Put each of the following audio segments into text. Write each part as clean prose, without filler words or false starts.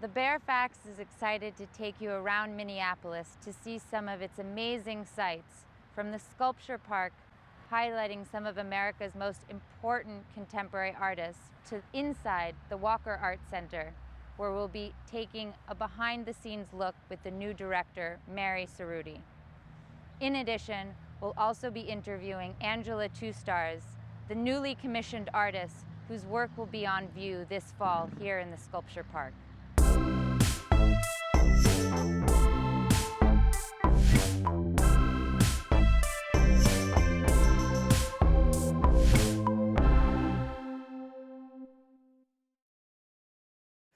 The Baer Fax is excited to take you around Minneapolis to see some of its amazing sights, from the Sculpture Park, highlighting some of America's most important contemporary artists, to inside the Walker Art Center, where we'll be taking a behind-the-scenes look with the new director, Mary Ceruti. In addition, we'll also be interviewing Angela Two Stars, the newly commissioned artist whose work will be on view this fall here in the Sculpture Park.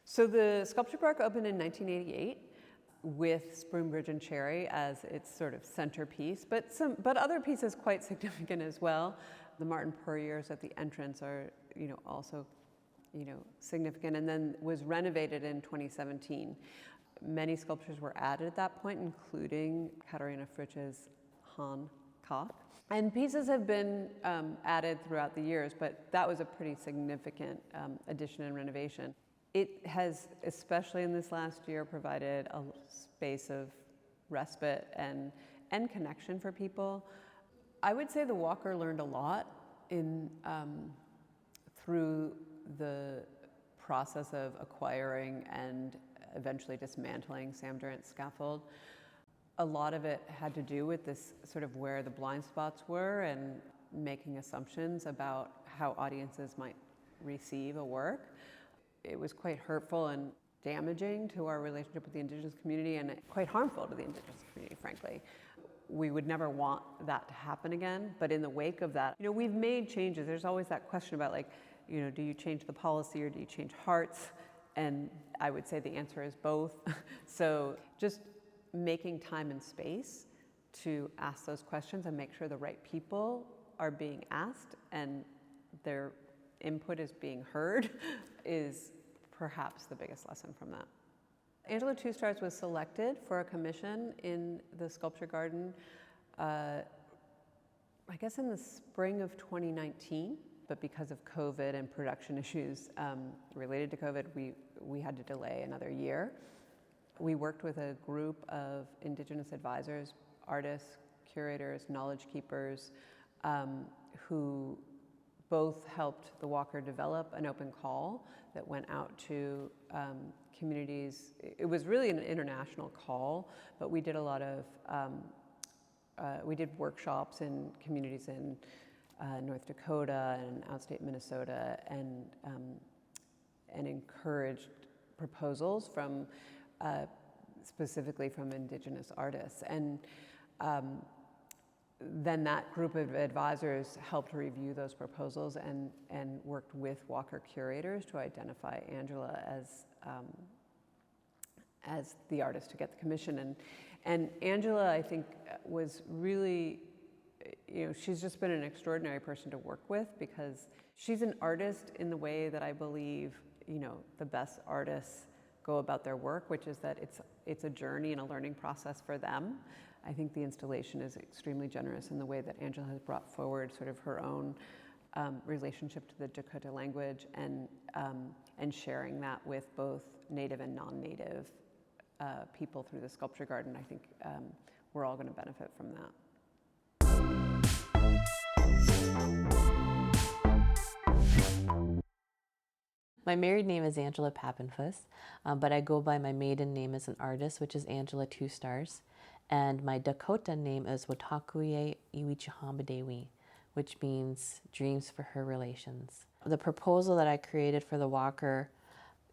So the Sculpture Park opened in 1988 with Spring Bridge and Cherry as its sort of centerpiece, but other pieces quite significant as well. The Martin Puryears at the entrance are, also, significant, and then was renovated in 2017. Many sculptures were added at that point, including Katharina Fritzsche's Han Cock. And pieces have been added throughout the years, but that was a pretty significant addition and renovation. It has, especially in this last year, provided a space of respite and connection for people. I would say the Walker learned a lot through the process of acquiring and eventually dismantling Sam Durant's scaffold. A lot of it had to do with this sort of where the blind spots were and making assumptions about how audiences might receive a work. It was quite hurtful and damaging to our relationship with the Indigenous community, and quite harmful to the Indigenous community, frankly. We would never want that to happen again, but in the wake of that, we've made changes. There's always that question about, do you change the policy or do you change hearts? And I would say the answer is both. So just making time and space to ask those questions and make sure the right people are being asked and their input is being heard is perhaps the biggest lesson from that. Angela Two Stars was selected for a commission in the Sculpture Garden, I guess in the spring of 2019, but because of COVID and production issues related to COVID, we had to delay another year. We worked with a group of Indigenous advisors, artists, curators, knowledge keepers, who both helped the Walker develop an open call that went out to communities. It was really an international call, but we did a lot of, we did workshops in communities in North Dakota and outstate Minnesota, and encouraged proposals from, specifically from Indigenous artists. And then that group of advisors helped review those proposals and worked with Walker curators to identify Angela as the artist to get the commission. And Angela, I think, was really, she's just been an extraordinary person to work with, because she's an artist in the way that I believe, the best artists go about their work, which is that it's a journey and a learning process for them. I think the installation is extremely generous in the way that Angela has brought forward sort of her own relationship to the Dakota language and sharing that with both Native and non-Native people through the Sculpture Garden. I think we're all going to benefit from that. My married name is Angela Pappenfuss, but I go by my maiden name as an artist, which is Angela Two Stars. And my Dakota name is Watakuye Iwichihambadewi, which means dreams for her relations. The proposal that I created for the Walker,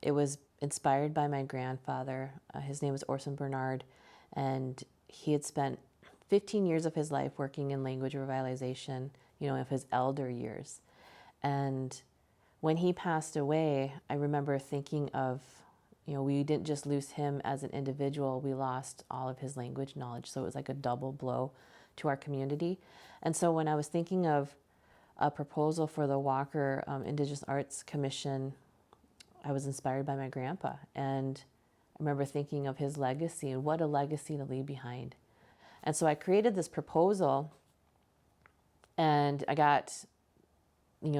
it was inspired by my grandfather. His name was Orson Bernard, and he had spent 15 years of his life working in language revitalization, of his elder years. And when he passed away, I remember thinking of, we didn't just lose him as an individual, we lost all of his language knowledge. So it was like a double blow to our community. And so when I was thinking of a proposal for the Walker Indigenous Arts Commission, I was inspired by my grandpa. And I remember thinking of his legacy and what a legacy to leave behind. And so I created this proposal, and I got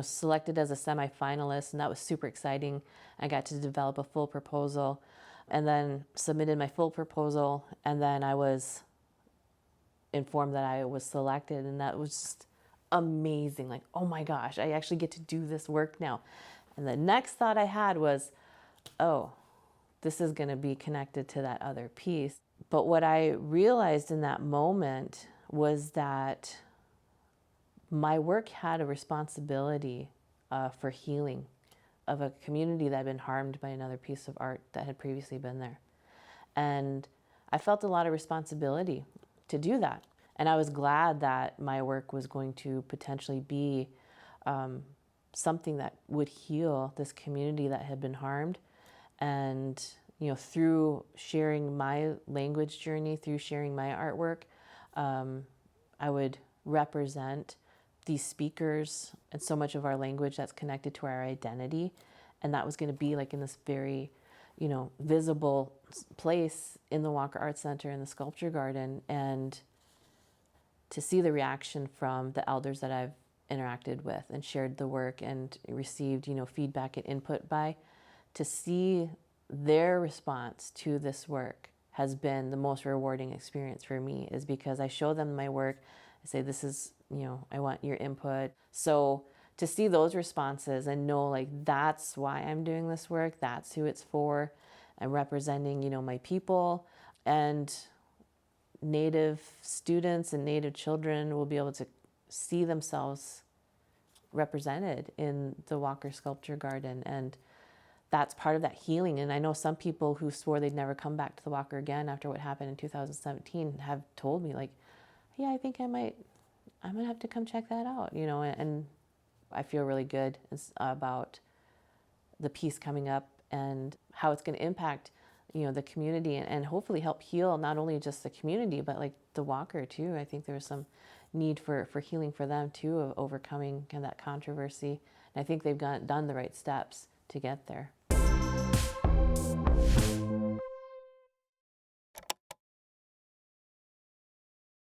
selected as a semi-finalist, and that was super exciting. I got to develop a full proposal. and then submitted my full proposal, and then I was informed that I was selected, and that was just amazing. Like, oh my gosh, I actually get to do this work now. And the next thought I had was, oh, this is going to be connected to that other piece. But what I realized in that moment was that my work had a responsibility for healing of a community that had been harmed by another piece of art that had previously been there. And I felt a lot of responsibility to do that. And I was glad that my work was going to potentially be something that would heal this community that had been harmed. And, you know, through sharing my language journey, through sharing my artwork, I would represent these speakers and so much of our language that's connected to our identity. And that was going to be like in this very, you know, visible place in the Walker Art Center in the Sculpture Garden. And to see the reaction from the elders that I've interacted with and shared the work and received, you know, feedback and input by, to see their response to this work has been the most rewarding experience for me, is because I show them my work. I say, this is, you know, I want your input. So to see those responses and know, like, that's why I'm doing this work, that's who it's for. I'm representing, you know, my people, and Native students and Native children will be able to see themselves represented in the Walker Sculpture Garden. And that's part of that healing. And I know some people who swore they'd never come back to the Walker again after what happened in 2017 have told me, like, yeah, I think I'm gonna have to come check that out, you know. And I feel really good about the piece coming up and how it's going to impact, you know, the community, and hopefully help heal not only just the community, but like the Walker too. I think there's some need for healing for them too, of overcoming kind of that controversy. And I think they've done the right steps to get there.